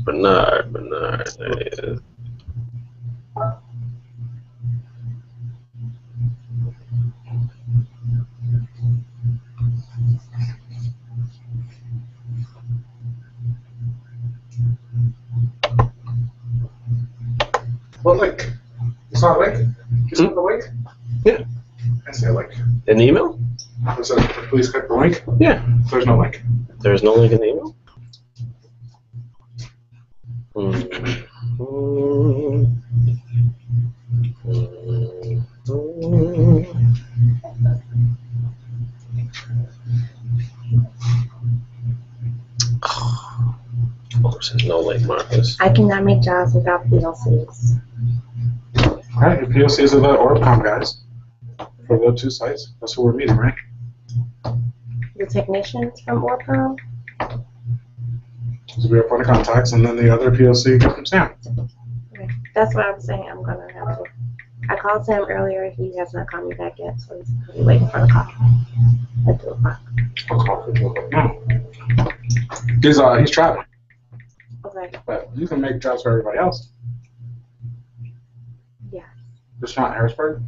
Bernard. Bernard, there he is. What link? It's not a link? Just the link? Yeah. I say a link. An email? Was it, please click the link? Yeah. There's no link. There's no link in the email? Of course, there's no link, Marcus. I cannot make jobs without PLCs. Alright, your PLCs are the Orbcom guys. For the 2 sites. That's who we're meeting, right? The technicians from Orcom? So we have point of contacts, and then the other PLC comes from Sam. Okay. That's what I'm saying. I'm going to have to. I called Sam earlier. He has not called me back yet, so he's probably waiting for the call at 2 o'clock. I'll call for 2 o'clock. No. He's traveling. Okay. But you can make jobs for everybody else. Yeah. Just not Harrisburg.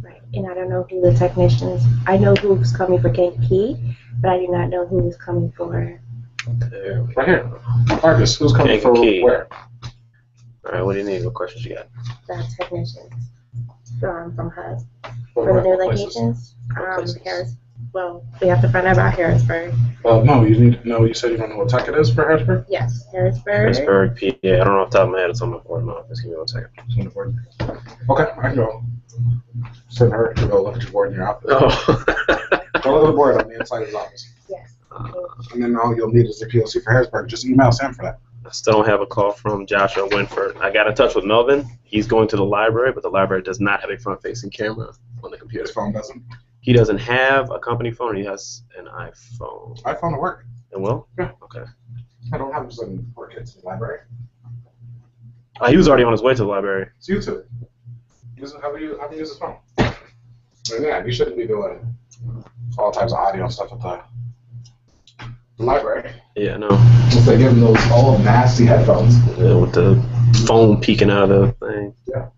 Right. And I don't know who the technicians. I know who's coming for KP, but I do not know who is coming for. Right here. Marcus, who's coming for Key. where? All right, what do you need? What questions you got? The technicians. from HUD for the new locations. places? Harris. Well, we have to find out about Harrisburg. No, you said you don't know what tech it is for Harrisburg? Yes, Harrisburg. Harrisburg, PA. I don't know off the top of my head. It's on my board now. Just give me 1 second. Okay, I can go. Send her to go look at your board in your office. Oh. Go look at the board on the inside of his office. Yes. And then all you'll need is the POC for Harrisburg. Just email Sam for that. I still don't have a call from Joshua Winford. I got in touch with Melvin. He's going to the library, but the library does not have a front-facing camera on the computer. His phone doesn't. He doesn't have a company phone. He has an iPhone. iPhone to work. And will? Yeah. Okay. I don't have some poor kids in the library. He was already on his way to the library. It's YouTube. Have you use his phone? But yeah, you shouldn't be doing all types of audio stuff at the library. Yeah, no. Unless they give him those old nasty headphones. With the phone peeking out of the thing. Yeah.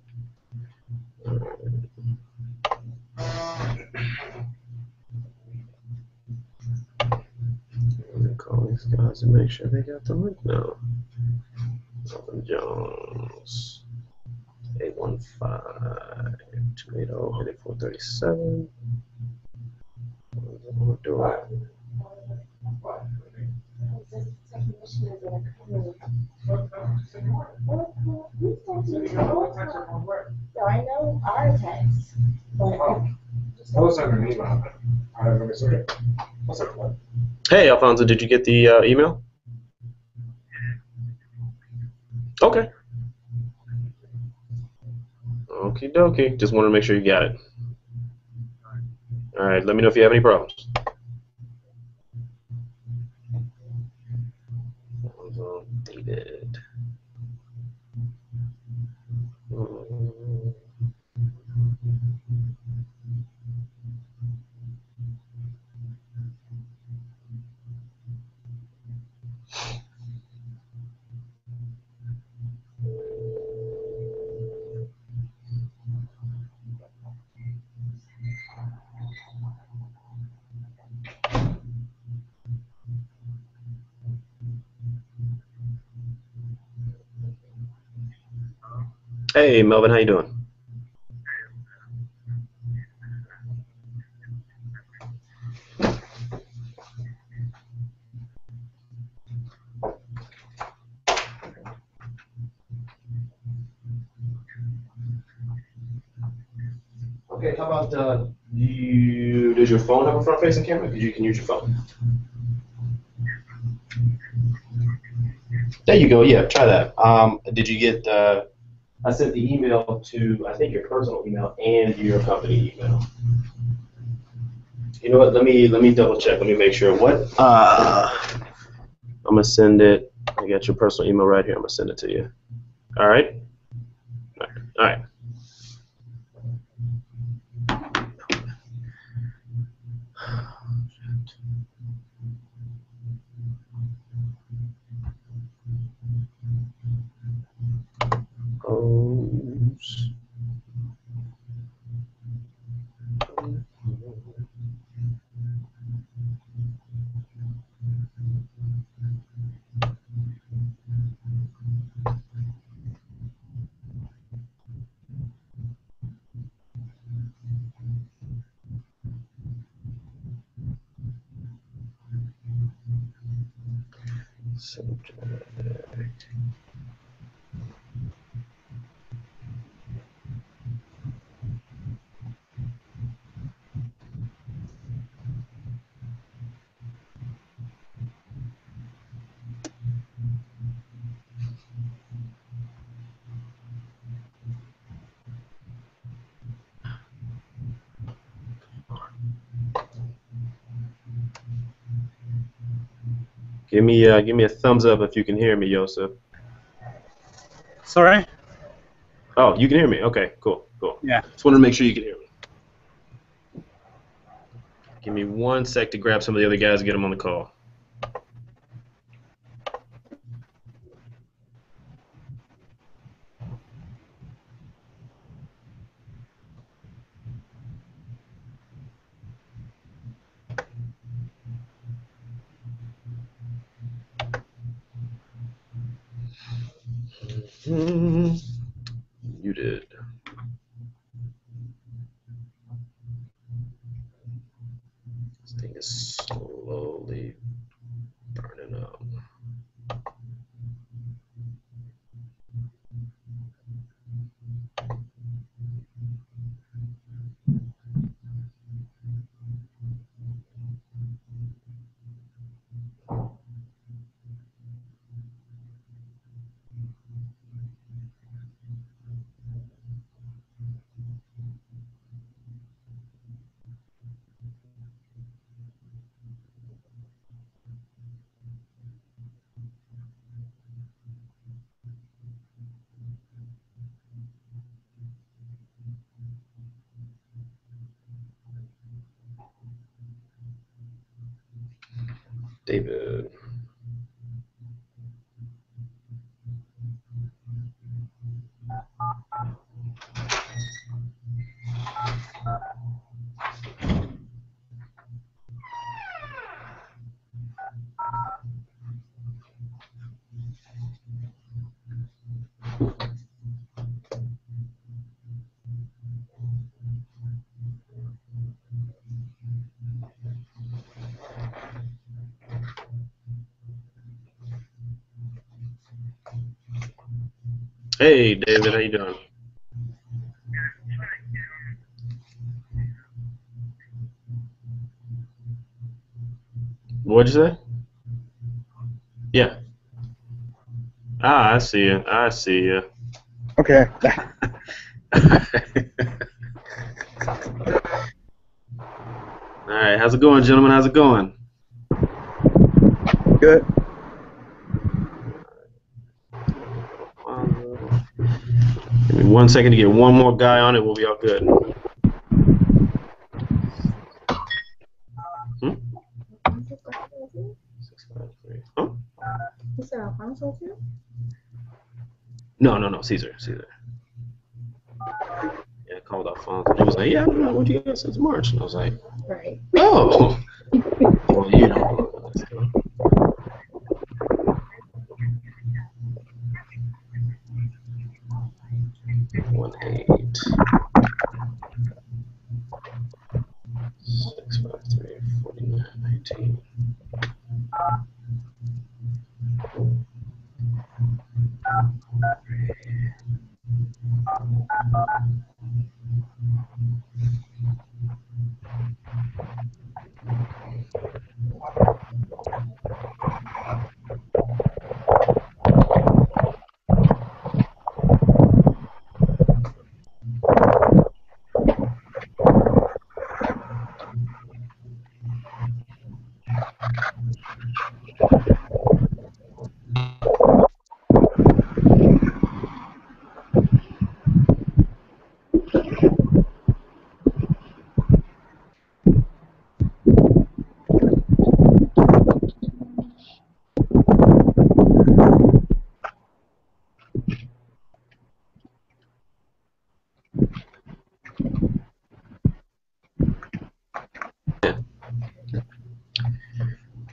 Let me call these guys and make sure they got the link now. Melvin Jones. 815-280-8437. What do I? So I know our text, but I was sending an email. Let me see. What's it called? Hey, Alfonso, did you get the email? Okay. Okie dokie. Just wanted to make sure you got it. All right. Let me know if you have any problems. That was all dated. Hey, Melvin, how you doing? Okay, how about does your phone have a front-facing camera? Because you can use your phone. There you go. Yeah, try that. Did you get? I sent the email to I think your personal email and your company email. You know what? Let me double check. Let me make sure. What? I'm gonna send it. I got your personal email right here. I'm gonna send it to you. All right. All right. Pose. Subject. Give me a thumbs up if you can hear me, Yosef. Sorry? Oh, you can hear me. Okay, cool. Yeah. Just wanted to make sure you can hear me. Give me 1 sec to grab some of the other guys and get them on the call. You did. thing is slowly burning up. David. Hey, David, how you doing? What'd you say? Yeah. Ah, I see you. I see you. Okay. All right, how's it going, gentlemen? How's it going? Good. Give me 1 second to get one more guy on it. We'll be all good. Hmm? 653. Huh? Is that Alfonso too? No, Caesar. Yeah, I called Alfonso. He was like, yeah, I've been with you guys since March. And I was like, Right. oh. Well, you know. 18 653 4919.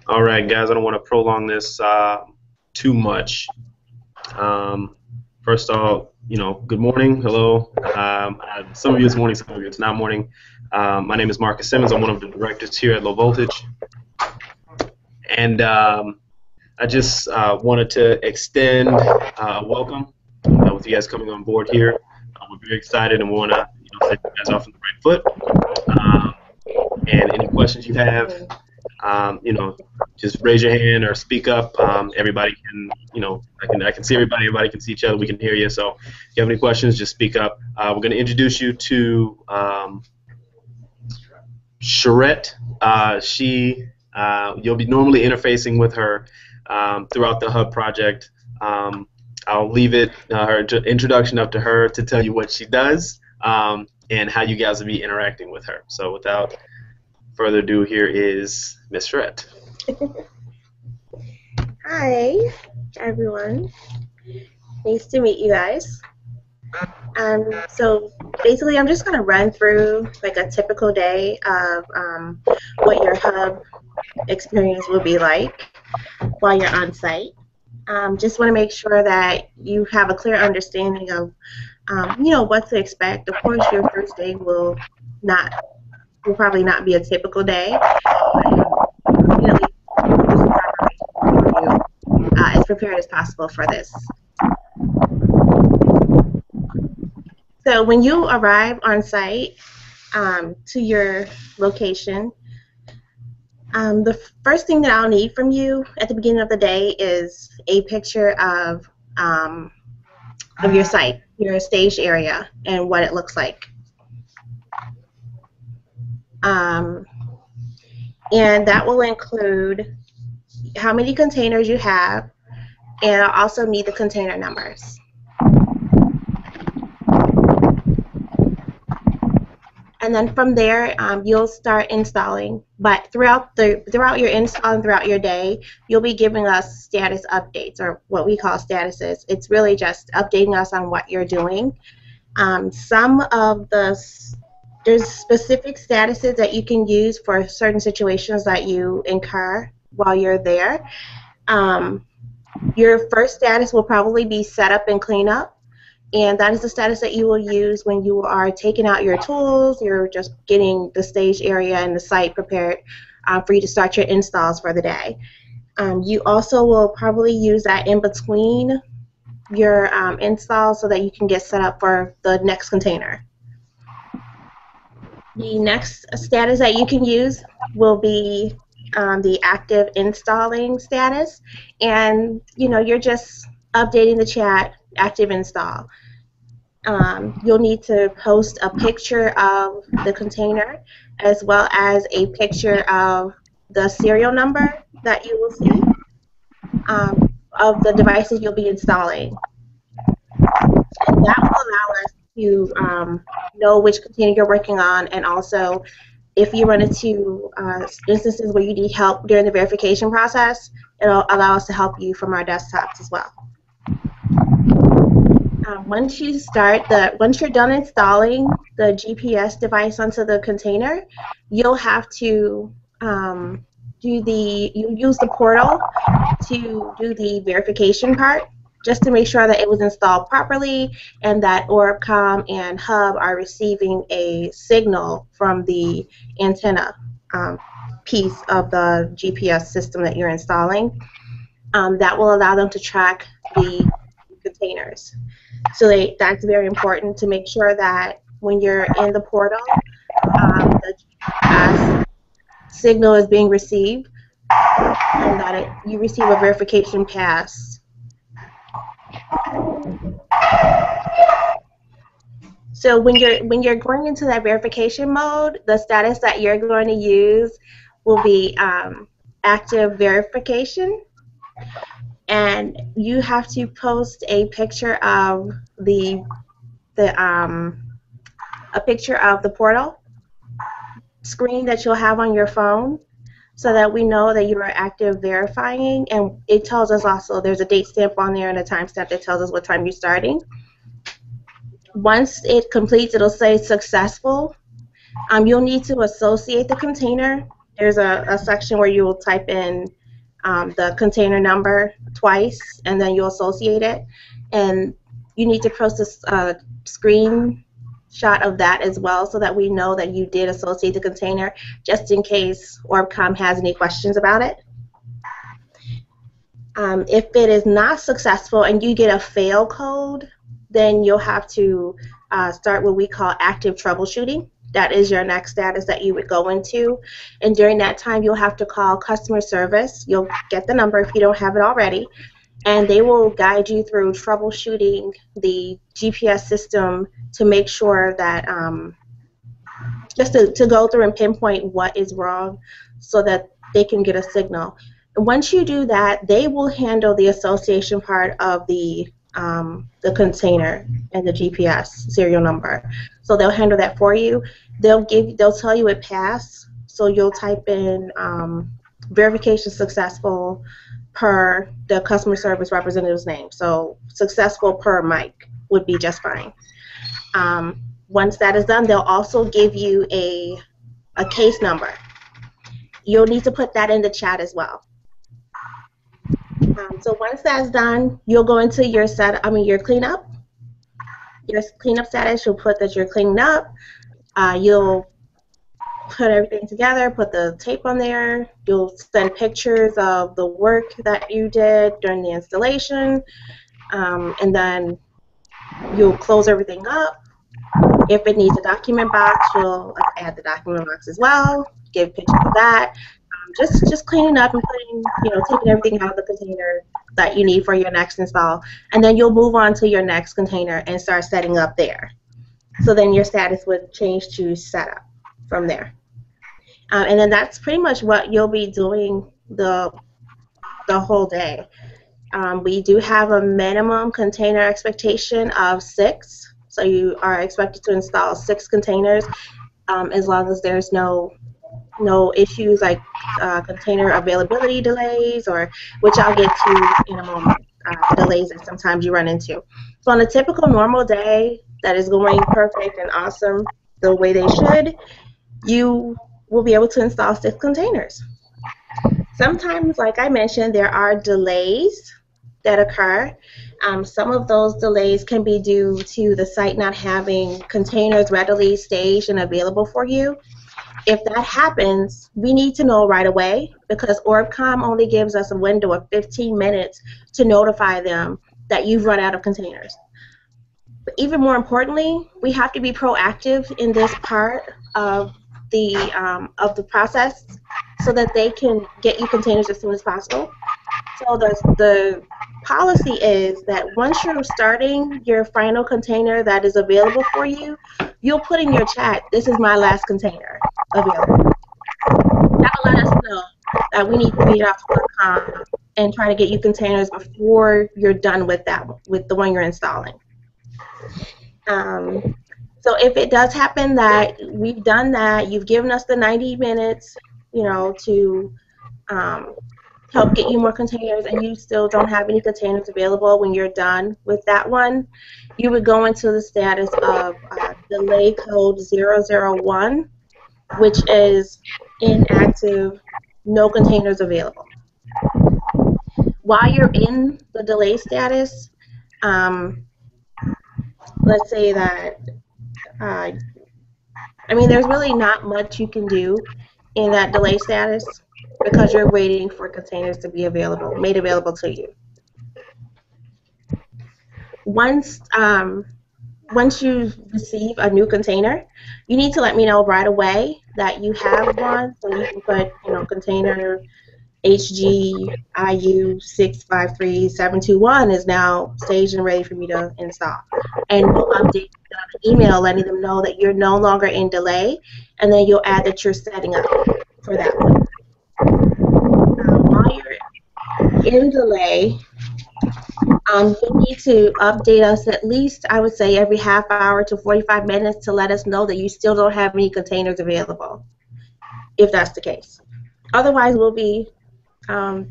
All right, guys, I don't want to prolong this too much. First off, good morning, hello. Some of you it's morning, some of you it's not morning. My name is Marcus Simmons. I'm one of the directors here at Low Voltage. And I just wanted to extend a welcome with you guys coming on board here. We're very excited and we want to set you guys off on the right foot. And any questions you have, just raise your hand or speak up. Everybody can, I can see everybody. Everybody can see each other. We can hear you. So if you have any questions, just speak up. We're going to introduce you to Charette. You'll be normally interfacing with her throughout the Hub project. I'll leave her introduction up to her to tell you what she does and how you guys will be interacting with her. So without further ado, here is Miss Charette. Hi, everyone. Nice to meet you guys. So basically, I'm just going to run through like a typical day of what your Hub experience will be like while you're on site. Just want to make sure that you have a clear understanding of, what to expect. Of course, your first day will not will probably not be a typical day. But, you know, do some preparation for you as prepared as possible for this. So when you arrive on site to your location, the first thing that I'll need from you at the beginning of the day is a picture of your site, your staged area, and what it looks like. And that will include how many containers you have, and I'll also need the container numbers. And then from there, you'll start installing. But throughout your install and throughout your day, you'll be giving us status updates, or what we call statuses. It's really just updating us on what you're doing. There's specific statuses that you can use for certain situations that you incur while you're there. Your first status will probably be setup and cleanup. And that is the status that you will use when you are taking out your tools, you're just getting the stage area and the site prepared for you to start your installs for the day. You also will probably use that in between your installs so that you can get set up for the next container. The next status that you can use will be the active installing status. And, you know, you're just updating the chat, active install. You'll need to post a picture of the container as well as a picture of the serial number that you will see of the devices you'll be installing. And that will allow us to know which container you're working on, and also if you run into instances where you need help during the verification process, it'll allow us to help you from our desktops as well. Once you're done installing the GPS device onto the container, you'll have to use the portal to do the verification part, just to make sure that it was installed properly and that ORBCOMM and Hub are receiving a signal from the antenna piece of the GPS system that you're installing. That will allow them to track the containers. So that's very important to make sure that when you're in the portal, the GPS signal is being received and that you receive a verification pass. So when you're going into that verification mode, the status that you're going to use will be active verification. And you have to post a picture of the portal screen that you'll have on your phone, so that we know that you are active verifying. And it tells us also, there's a date stamp on there and a time stamp that tells us what time you're starting. Once it completes, it'll say successful. You'll need to associate the container. There's a section where you will type in the container number twice, and then you'll associate it. And you need to post a screenshot of that as well, so that we know that you did associate the container, just in case ORBCOMM has any questions about it. If it is not successful and you get a fail code, then you'll have to start what we call active troubleshooting. That is your next status that you would go into. And during that time, you'll have to call customer service. You'll get the number if you don't have it already. And they will guide you through troubleshooting the GPS system to make sure that, just to go through and pinpoint what is wrong so that they can get a signal. And once you do that, they will handle the association part of the container and the GPS serial number. So they'll handle that for you. They'll tell you it passed. So you'll type in verification successful per the customer service representative's name. So successful per Mike would be just fine. Once that is done, they'll also give you a case number. You'll need to put that in the chat as well. So once that's done, you'll go into your cleanup. Your cleanup status, you'll put that you're cleaning up. You'll put everything together, put the tape on there. You'll send pictures of the work that you did during the installation, and then you'll close everything up. If it needs a document box, you'll add the document box as well. Give pictures of that. Just cleaning up and putting, taking everything out of the container that you need for your next install, and then you'll move on to your next container and start setting up there. So then your status would change to setup from there. And then that's pretty much what you'll be doing the whole day. We do have a minimum container expectation of 6. So you are expected to install 6 containers as long as there's no issues like container availability delays, or which I'll get to in a moment, delays that sometimes you run into. So on a typical normal day that is going perfect and awesome the way they should, you will be able to install 6 containers. Sometimes, like I mentioned, there are delays that occur. Some of those delays can be due to the site not having containers readily staged and available for you. If that happens, we need to know right away, because ORBCOMM only gives us a window of 15 minutes to notify them that you've run out of containers. But even more importantly, we have to be proactive in this part of the process so that they can get you containers as soon as possible. So the policy is that once you're starting your final container that is available for you, you'll put in your chat, "This is my last container available." That will let us know that we need to reach out to ORBCOMM and try to get you containers before you're done with the one you're installing. So if it does happen that we've done that, you've given us the 90 minutes, to help get you more containers, and you still don't have any containers available when you're done with that one, you would go into the status of delay code 001, which is inactive, no containers available. While you're in the delay status, let's say that, there's really not much you can do in that delay status because you're waiting for containers to be made available to you. Once you receive a new container, you need to let me know right away that you have one, so you can put, container HGIU 653721 is now staged and ready for me to install. And we'll update an email letting them know that you're no longer in delay, and then you'll add that you're setting up for that one. While you're in delay, you need to update us at least, I would say, every half hour to 45 minutes to let us know that you still don't have any containers available, if that's the case. Otherwise, we'll be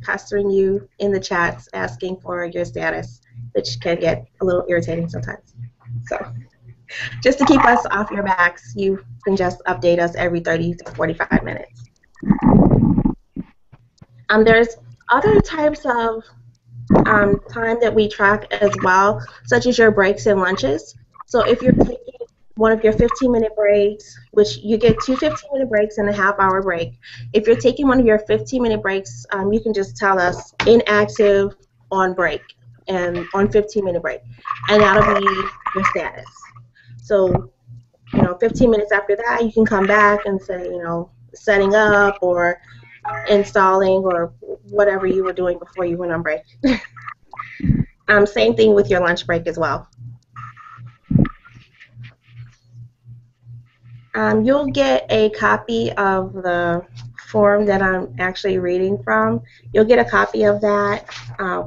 pestering you in the chats asking for your status, which can get a little irritating sometimes. So just to keep us off your backs, you can just update us every 30 to 45 minutes. There's other types of time that we track as well, such as your breaks and lunches. So if you're taking one of your 15-minute breaks, which you get 2 15-minute breaks and a half-hour break. If you're taking one of your 15-minute breaks, you can just tell us inactive on break and on 15-minute break, and that'll be your status. So, 15 minutes after that, you can come back and say, setting up or installing or whatever you were doing before you went on break. Same thing with your lunch break as well. You'll get a copy of the form that I'm actually reading from. You'll get a copy of that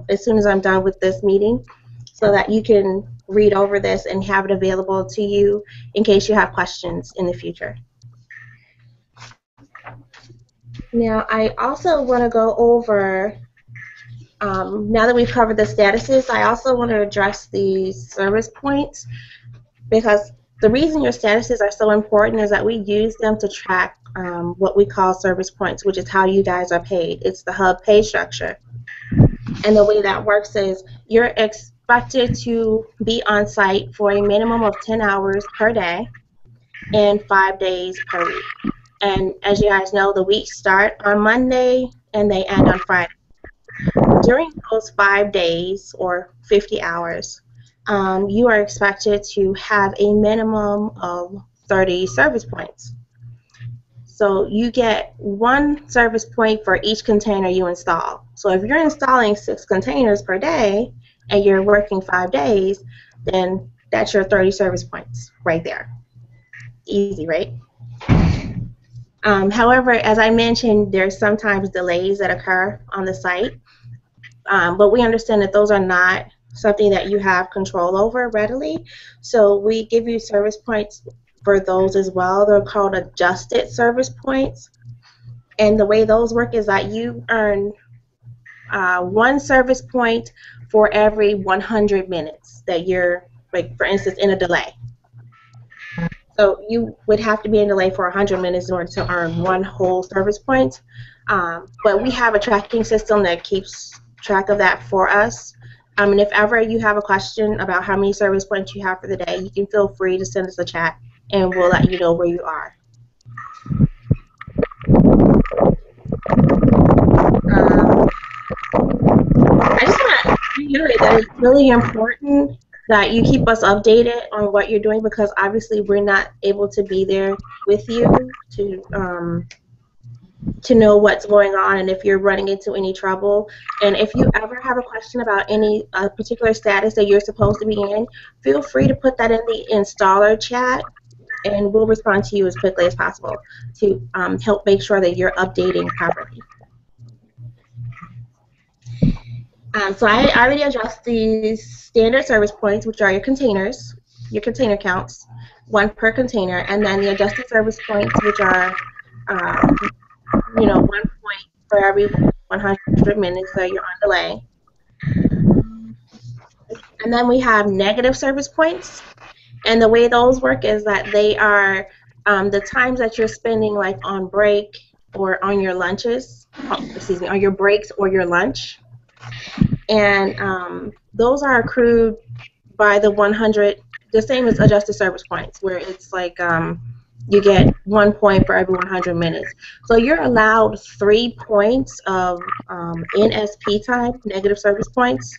as soon as I'm done with this meeting, so that you can read over this and have it available to you in case you have questions in the future. Now, I also want to go over, now that we've covered the statuses, I also want to address the service points, because the reason your statuses are so important is that we use them to track what we call service points, which is how you guys are paid. It's the hub pay structure. And the way that works is you're expected to be on site for a minimum of 10 hours per day and 5 days per week. And as you guys know, the weeks start on Monday and they end on Friday. During those 5 days or 50 hours, you are expected to have a minimum of 30 service points. So you get 1 service point for each container you install. So if you're installing 6 containers per day and you're working 5 days, then that's your 30 service points right there. Easy, right? However, as I mentioned, there's sometimes delays that occur on the site, but we understand that those are not something that you have control over readily. So we give you service points for those as well. They're called adjusted service points. And the way those work is that you earn 1 service point for every 100 minutes that you're, like, for instance, in a delay. So you would have to be in delay for 100 minutes in order to earn 1 whole service point. But we have a tracking system that keeps track of that for us. And if ever you have a question about how many service points you have for the day, you can feel free to send us a chat, and we'll let you know where you are. I just want to reiterate that it's really important that you keep us updated on what you're doing, because obviously we're not able to be there with you to know what's going on and if you're running into any trouble. And if you ever have a question about any particular status that you're supposed to be in, feel free to put that in the installer chat, and we'll respond to you as quickly as possible to help make sure that you're updating properly. So I already addressed the standard service points, which are your containers, your container counts, 1 per container, and then the adjusted service points, which are 1 point for every 100 minutes that you're on delay. And then we have negative service points, and the way those work is that they are the times that you're spending, like, on break or on your lunches, on your breaks or your lunch. And those are accrued by the 100, the same as adjusted service points, where it's like you get 1 point for every 100 minutes. So you're allowed 3 points of NSP time, negative service points.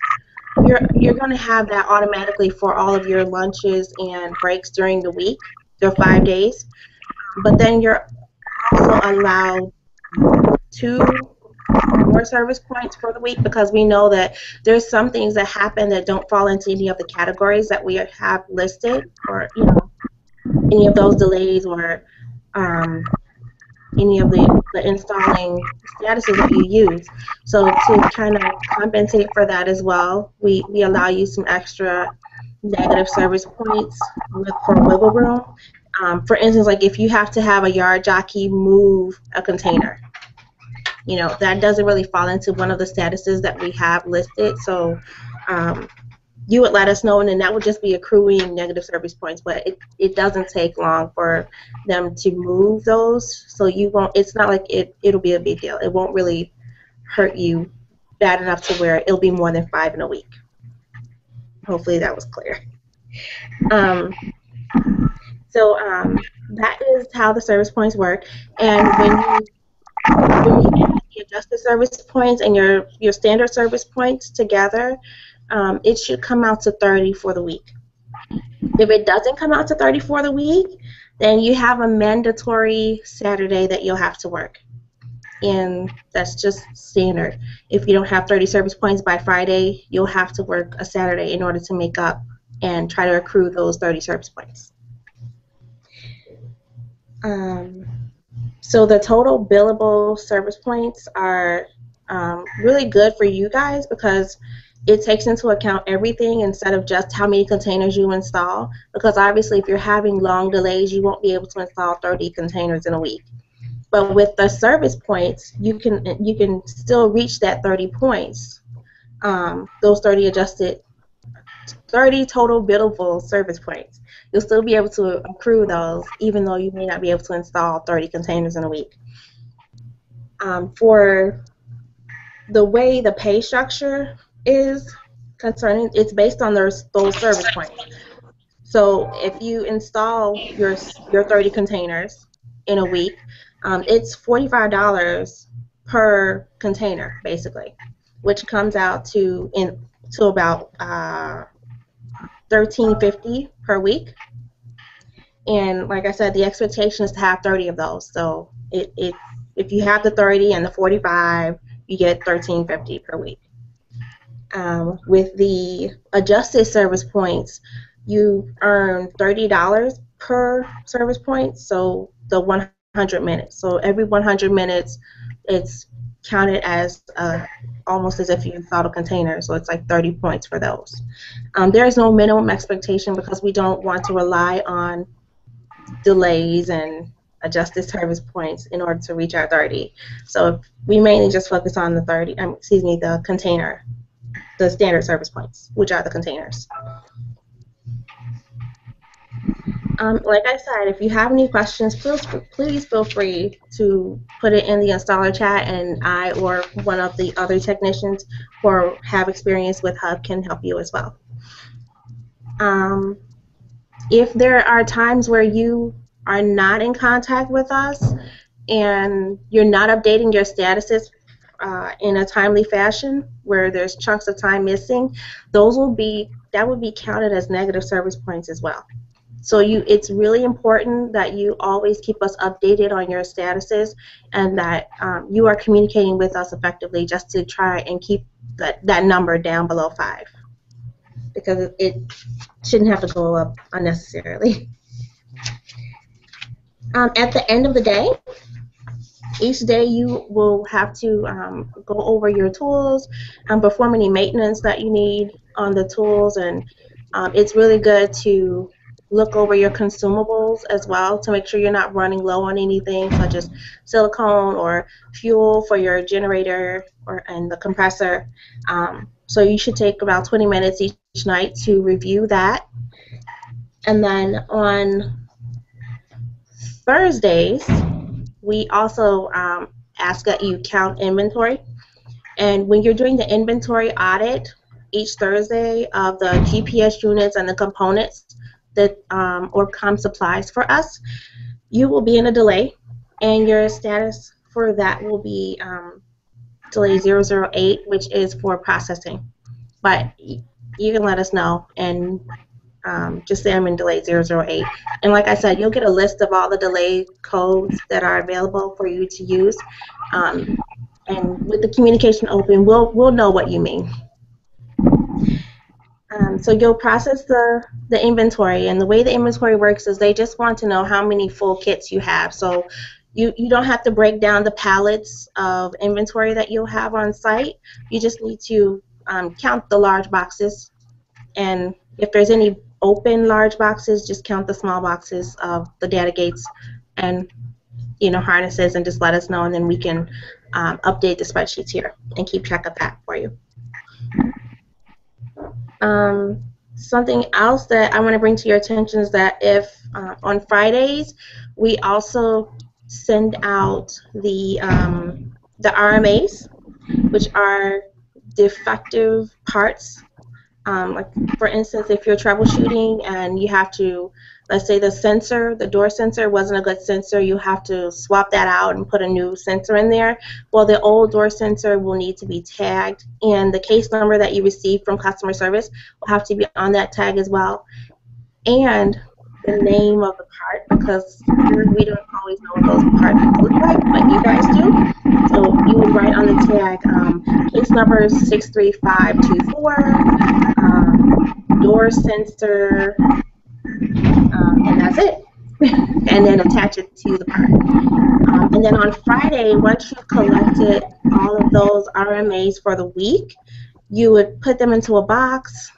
You're going to have that automatically for all of your lunches and breaks during the week, the 5 days. But then you're also allowed 2 more service points for the week, because we know that there's some things that happen that don't fall into any of the categories that we have listed, or any of those delays, or any of the installing statuses that you use. So to kind of compensate for that as well, we allow you some extra negative service points for wiggle room. For instance, like if you have to have a yard jockey move a container, that doesn't really fall into one of the statuses that we have listed. So you would let us know, and then that would just be accruing negative service points. But it doesn't take long for them to move those, so you won't. It's not like it'll be a big deal. It won't really hurt you bad enough to where it'll be more than 5 in a week. Hopefully that was clear. So that is how the service points work. And when you add the adjusted service points and your standard service points together, it should come out to 30 for the week. If it doesn't come out to 30 for the week, then you have a mandatory Saturday that you'll have to work. And that's just standard. If you don't have 30 service points by Friday, you'll have to work a Saturday in order to make up and try to accrue those 30 service points. So the total billable service points are really good for you guys, because it takes into account everything instead of just how many containers you install, because obviously if you're having long delays, you won't be able to install 30 containers in a week. But with the service points, you can still reach that 30 points, those 30 total billable service points. You'll still be able to accrue those, even though you may not be able to install 30 containers in a week. For the way the pay structure is concerning, it's based on those service points. So if you install your 30 containers in a week. It's $45 per container, basically, which comes out to about $13.50 per week. And like I said, the expectation is to have 30 of those. So if you have the 30 and the 45, you get $13.50 per week. With the adjusted service points, you earn $30 per service point, so the 100 minutes. So every 100 minutes, it's counted as almost as if you installed a container, so it's like 30 points for those. There is no minimum expectation because we don't want to rely on delays and adjusted service points in order to reach our 30. So we mainly just focus on the the container, the standard service points, which are the containers. Like I said, if you have any questions, please feel free to put it in the installer chat, and I or one of the other technicians who have experience with Hub can help you as well. If there are times where you are not in contact with us and you're not updating your statuses in a timely fashion, where there's chunks of time missing, that would be counted as negative service points as well. So it's really important that you always keep us updated on your statuses, and that you are communicating with us effectively, just to try and keep that number down below 5, because it shouldn't have to go up unnecessarily. At the end of the day, each day you will have to go over your tools and perform any maintenance that you need on the tools, and it's really good to look over your consumables as well to make sure you're not running low on anything, such as silicone or fuel for your generator and the compressor. So you should take about 20 minutes each night to review that. And then on Thursdays, we also ask that you count inventory. And when you're doing the inventory audit each Thursday of the GPS units and the components that ORBCOMM supplies for us, you will be in a delay, and your status for that will be delay 008, which is for processing. But you can let us know and just say I'm in delay 008. And like I said, you'll get a list of all the delay codes that are available for you to use. And with the communication open, we'll know what you mean. So you'll process the inventory, and the way the inventory works is they just want to know how many full kits you have. So you don't have to break down the pallets of inventory that you'll have on site. You just need to count the large boxes, and if there's any open large boxes, just count the small boxes of the data gates and harnesses, and just let us know, and then we can update the spreadsheets here and keep track of that for you. Something else that I want to bring to your attention is that if on Fridays we also send out the RMAs, which are defective parts. Like for instance, if you're troubleshooting and you have to, let's say the door sensor wasn't a good sensor, you have to swap that out and put a new sensor in there. Well, the old door sensor will need to be tagged, and the case number that you receive from customer service will have to be on that tag as well, and the name of the part, because we don't always know what those parts look like, but you guys do. So you would write on the tag case number 63524, door sensor, and that's it. And then attach it to the part. And then on Friday, once you've collected all of those RMAs for the week, you would put them into a box.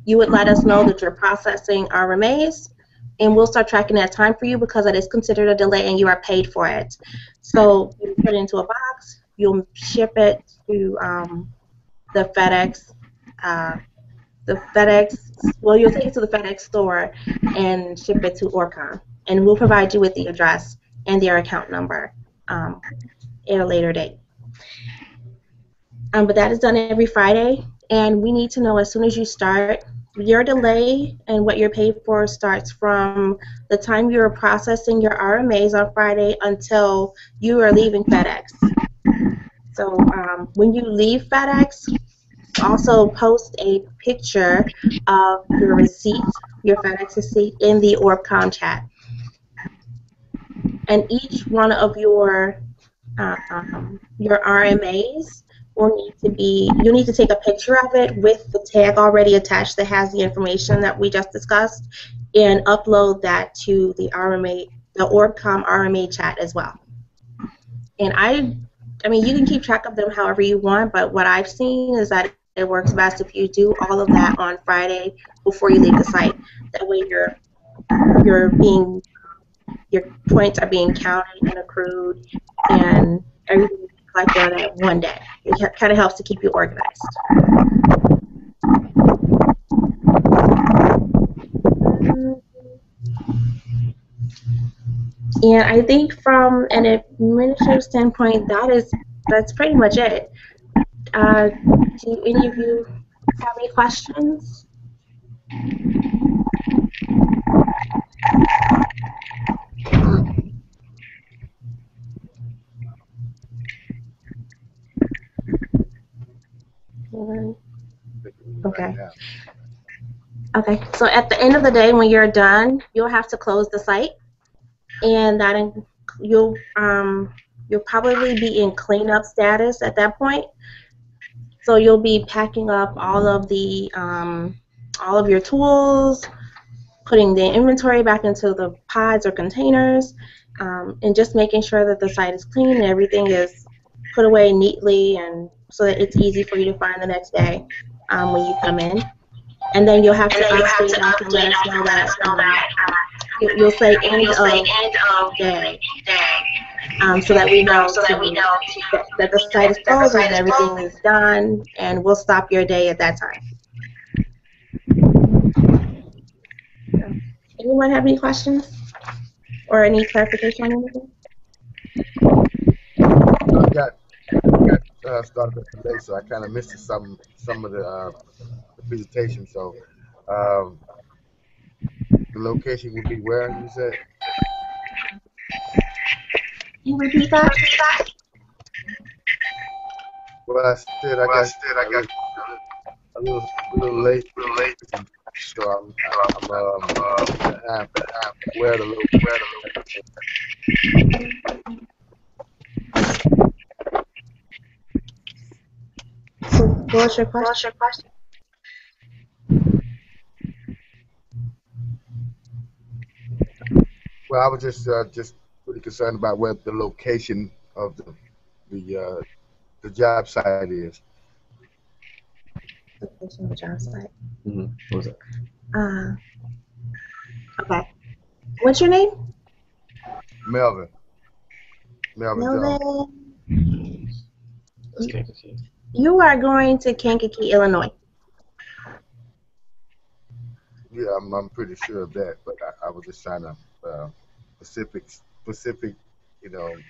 You would let us know that you're processing RMAs, and we'll start tracking that time for you, because that is considered a delay and you are paid for it. So you put it into a box, you'll ship it to the FedEx. Well, you'll take it to the FedEx store and ship it to ORBCOMM, and we'll provide you with the address and their account number at a later date. But that is done every Friday, and we need to know as soon as you start your delay and what you're paid for starts from the time you're processing your RMAs on Friday until you are leaving FedEx. So when you leave FedEx, also post a picture of your receipt, your FedEx receipt, in the OrbCom chat. And each one of your RMAs will need to be, you need to take a picture of it with the tag already attached that has the information that we just discussed, and upload that to the RMA, the OrbCom RMA chat as well. And I mean, you can keep track of them however you want, but what I've seen is that it works best if you do all of that on Friday before you leave the site. That way your points are being counted and accrued, and everything is collected on that one day. It kind of helps to keep you organized. And I think from an administrative standpoint, that's pretty much it. Do any of you have any questions? Okay. Okay, so at the end of the day, when you're done, you'll have to close the site, and that you'll probably be in cleanup status at that point. So you'll be packing up all of your tools, putting the inventory back into the pods or containers, and just making sure that the site is clean and everything is put away neatly, and so that it's easy for you to find the next day when you come in. And then you'll have to update us and let us know that you'll say end of day, so that we know that the site is closed and everything is done, and we'll stop your day at that time. Anyone have any questions or any clarification on anything? I got started today, so I kind of missed some of the presentation. So the location would be where, you said? Can you repeat that? Well, I said I got a little late. So I'm where the location. So what's your question? Well, I was just pretty concerned about where the location of the job site is. Location of the job site. Mm-hmm. What was it? Okay. What's your name? Melvin Jones. That's Kankakee. You are going to Kankakee, Illinois. Yeah, I'm pretty sure of that, but I was just trying to specific,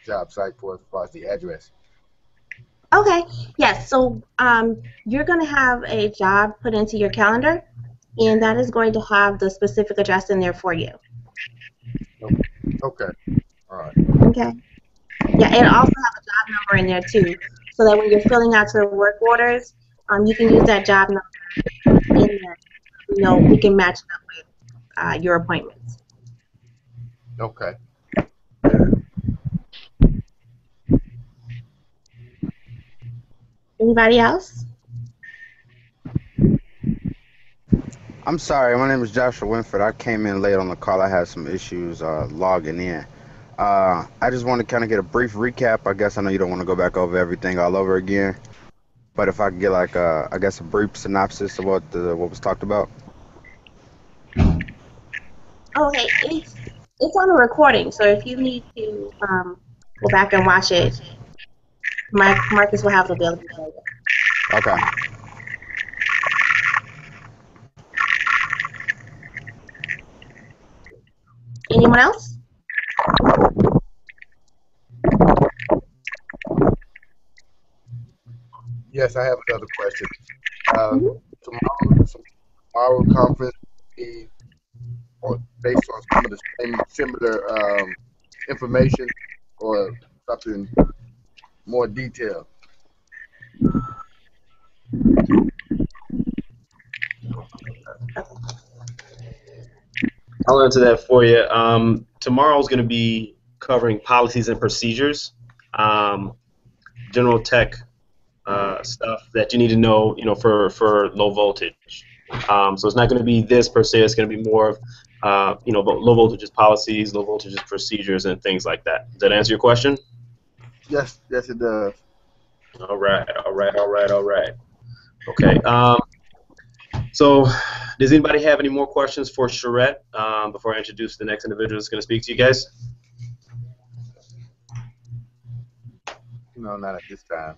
job site for as far as the address. Okay. Yes. So you're going to have a job put into your calendar, and that is going to have the specific address in there for you. Okay. All right. Okay. Yeah, and also have a job number in there too, so that when you're filling out your work orders, you can use that job number in there. We can match it up with your appointments. Okay. Anybody else? I'm sorry, my name is Joshua Winford. I came in late on the call. I had some issues logging in. I just want to kind of get a brief recap. I guess I know you don't want to go back over everything all over again, but if I could get like I guess a brief synopsis of what was talked about. Okay, it's on a recording, so if you need to go back and watch it, Marcus will have it available. Okay. Anyone else? Yes, I have another question. our conference be based on some of the same similar information or something more detailed? I'll answer that for you. Tomorrow's going to be covering policies and procedures, general tech stuff that you need to know, for low voltage. So it's not going to be this per se. It's going to be more of, low voltage policies, low voltage procedures, and things like that. Does that answer your question? Yes, it does. All right. Okay. So, does anybody have any more questions for Charette before I introduce the next individual that's going to speak to you guys? No, not at this time.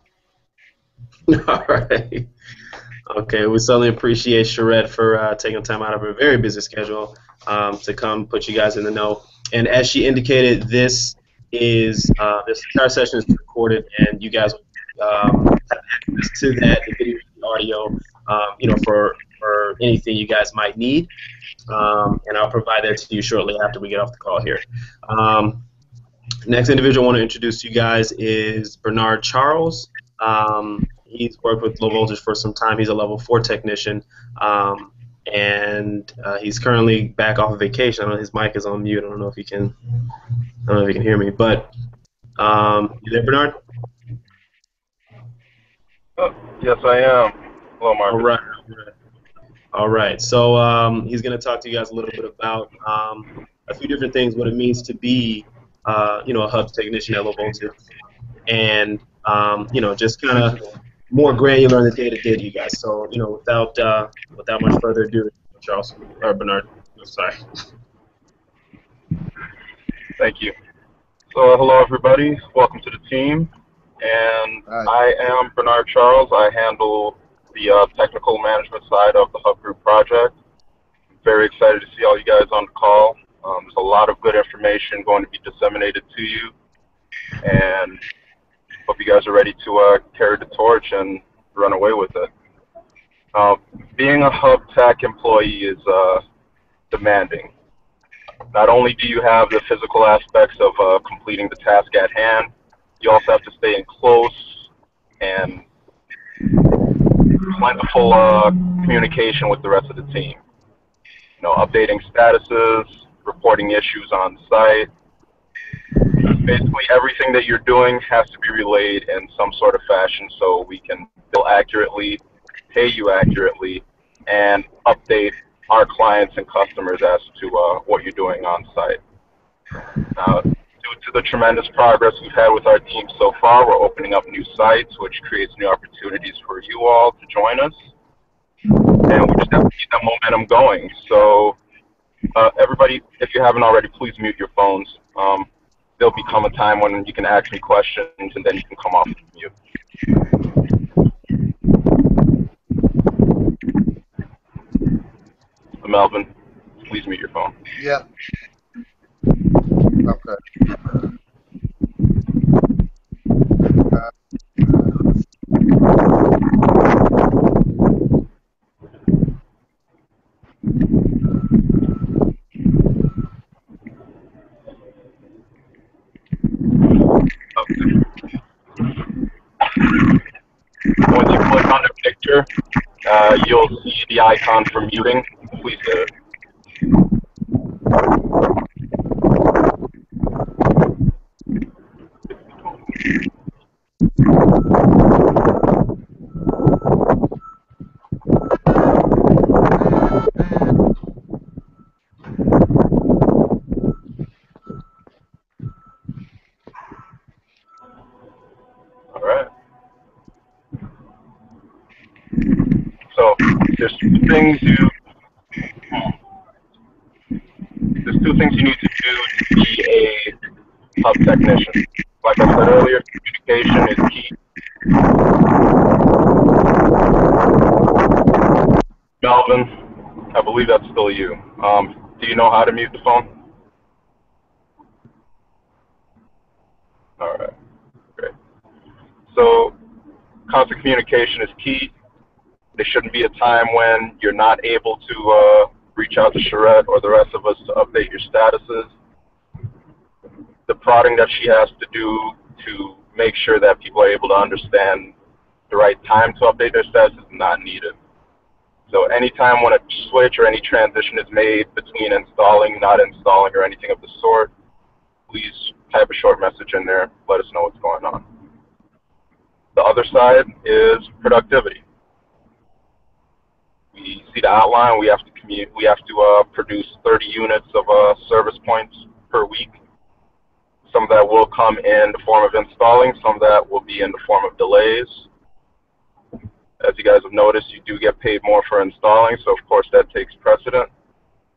All right. Okay, we certainly appreciate Charette for taking time out of her very busy schedule to come put you guys in the know. And as she indicated, this entire session is recorded, and you guys have access to that, the video and the audio, for anything you guys might need. And I'll provide that to you shortly after we get off the call here. Next individual I want to introduce to you guys is Bernard Charles. He's worked with low voltage for some time. He's a level 4 technician, and he's currently back off of vacation. I know his mic is on mute. I don't know if you can hear me, but you there, Bernard? Oh, yes, I am. Hello, Mark. All right. So he's going to talk to you guys a little bit about a few different things, what it means to be, a hub technician at low voltage, and just kind of more granular in the day-to-day to you guys. So, without much further ado, Charles or Bernard, sorry. Thank you. So, hello, everybody. Welcome to the team. And I am Bernard Charles. I handle the technical management side of the Hub Group project. Very excited to see all you guys on the call. There's a lot of good information going to be disseminated to you, and hope you guys are ready to carry the torch and run away with it. Being a Hub Tech employee is demanding. Not only do you have the physical aspects of completing the task at hand, you also have to stay in close and plentiful communication with the rest of the team. Updating statuses, reporting issues on site. Basically, everything that you're doing has to be relayed in some sort of fashion so we can bill accurately, pay you accurately, and update our clients and customers as to what you're doing on site. Due to the tremendous progress we've had with our team so far, we're opening up new sites, which creates new opportunities for you all to join us. And we just have to keep that momentum going. So everybody, if you haven't already, please mute your phones. There'll become a time when you can ask me questions, and then you can come off mute. Melvin, please mute your phone. Yeah. Okay. Once you click on the picture, you'll see the icon for muting. Please do it. All right. So there's two things you need to do to be a hub technician. Like I said earlier, communication is key. Melvin, I believe that's still you. Do you know how to mute the phone? All right, great. So constant communication is key. there shouldn't be a time when you're not able to reach out to Sharette or the rest of us to update your statuses. The prodding that she has to do to make sure that people are able to understand the right time to update their status is not needed. So anytime when a switch or any transition is made between installing, not installing, or anything of the sort, please type a short message in there, let us know what's going on. The other side is productivity. We see the outline. We have to produce 30 units of service points per week. Some of that will come in the form of installing. Some of that will be in the form of delays. As you guys have noticed, you do get paid more for installing, so of course that takes precedent.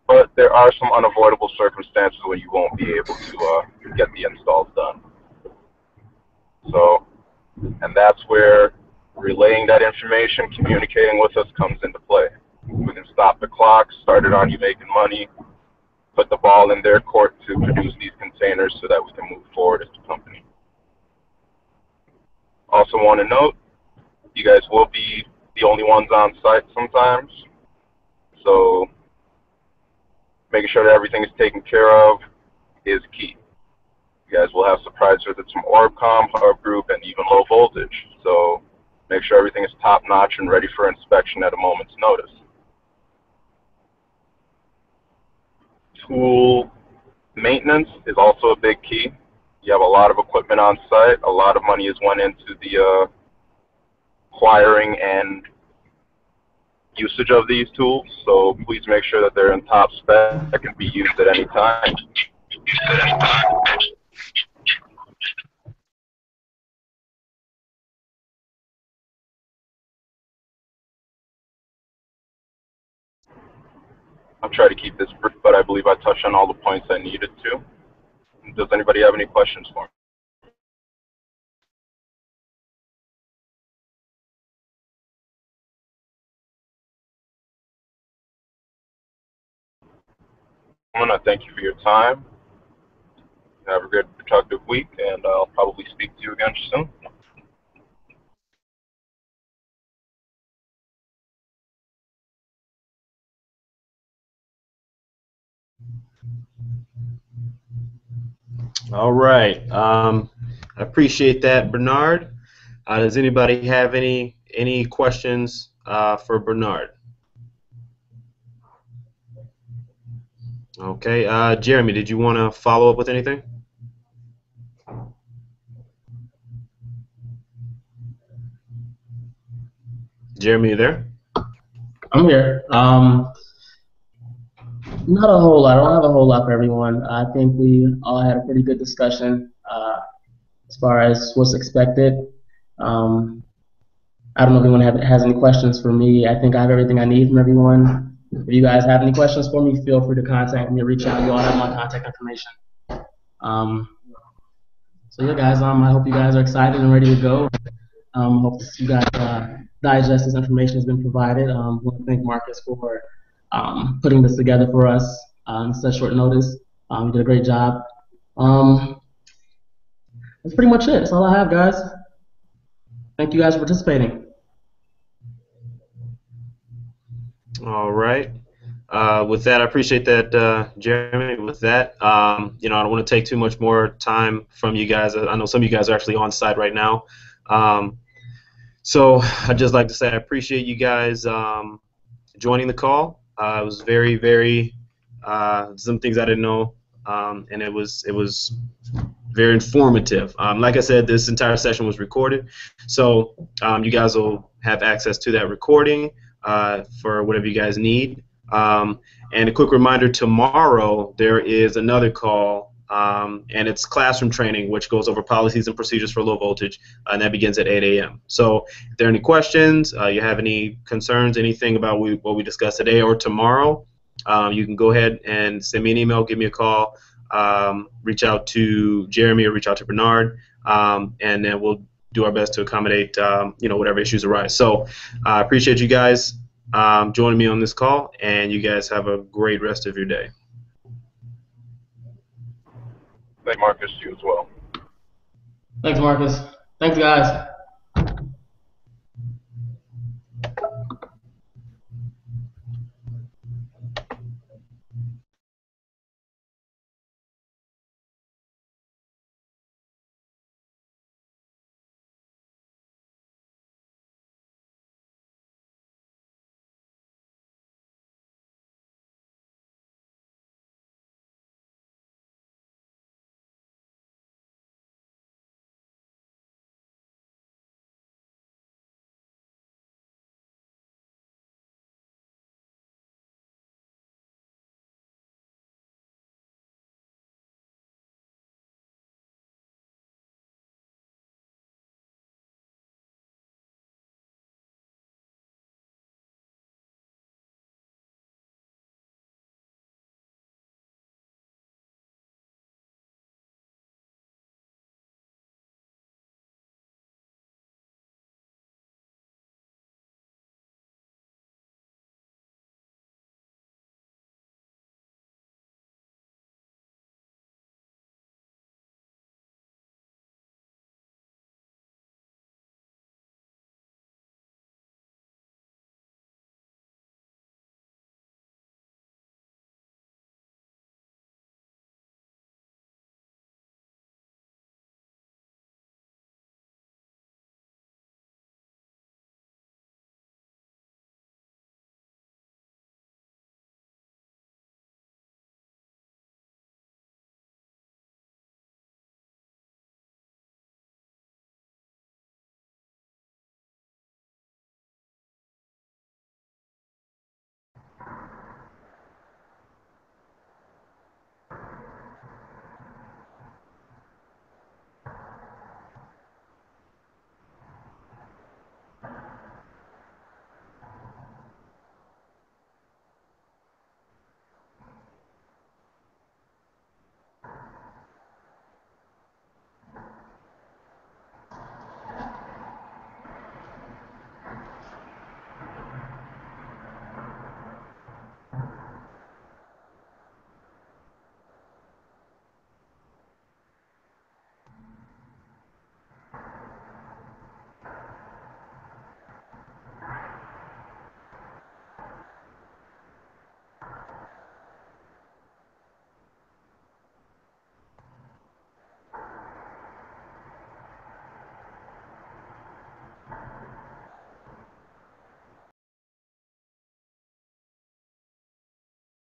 But there are some unavoidable circumstances where you won't be able to get the installs done. So, and that's where relaying that information, communicating with us comes into play. We can stop the clock, start it on you making money, put the ball in their court to produce these containers so that we can move forward as a company. Also want to note, you guys will be the only ones on site sometimes, so making sure that everything is taken care of is key. You guys will have surprise visits from Orbcomm, Hub Group, and even Low Voltage, so make sure everything is top-notch and ready for inspection at a moment's notice. Tool maintenance is also a big key. You have a lot of equipment on site. A lot of money has went into the acquiring and usage of these tools, so please make sure that they're in top spec that can be used at any time. I'll try to keep this brief, but I believe I touched on all the points I needed to. Does anybody have any questions for me? I want to thank you for your time. Have a good, productive week, and I'll probably speak to you again soon. All right. I appreciate that, Bernard. Does anybody have any questions for Bernard? Okay. Jeremy, did you want to follow up with anything? Jeremy, you there? I'm here. Not a whole lot. I don't have a whole lot for everyone. I think we all had a pretty good discussion as far as what's expected. I don't know if anyone has any questions for me. I think I have everything I need from everyone. If you guys have any questions for me, feel free to contact me or reach out. You all have my contact information. So yeah, guys, I hope you guys are excited and ready to go. Hope you guys digest this information that's been provided. I want to thank Marcus for putting this together for us on such short notice. You did a great job. That's pretty much it. That's all I have, guys. Thank you guys for participating. All right. With that, I appreciate that, Jeremy. With that, I don't want to take too much more time from you guys. I know some of you guys are actually on site right now. So I'd just like to say I appreciate you guys joining the call. It was very, very some things I didn't know, and it was very informative. Like I said, this entire session was recorded, so you guys will have access to that recording for whatever you guys need. And a quick reminder, tomorrow there is another call, and it's classroom training, which goes over policies and procedures for low voltage, and that begins at 8 a.m. So if there are any questions, you have any concerns, anything about what we discussed today or tomorrow, you can go ahead and send me an email, give me a call, reach out to Jeremy or reach out to Bernard, and then we'll do our best to accommodate whatever issues arise. So I appreciate you guys joining me on this call, and you guys have a great rest of your day. Thank Marcus, you as well. Thanks, Marcus. Thanks, guys.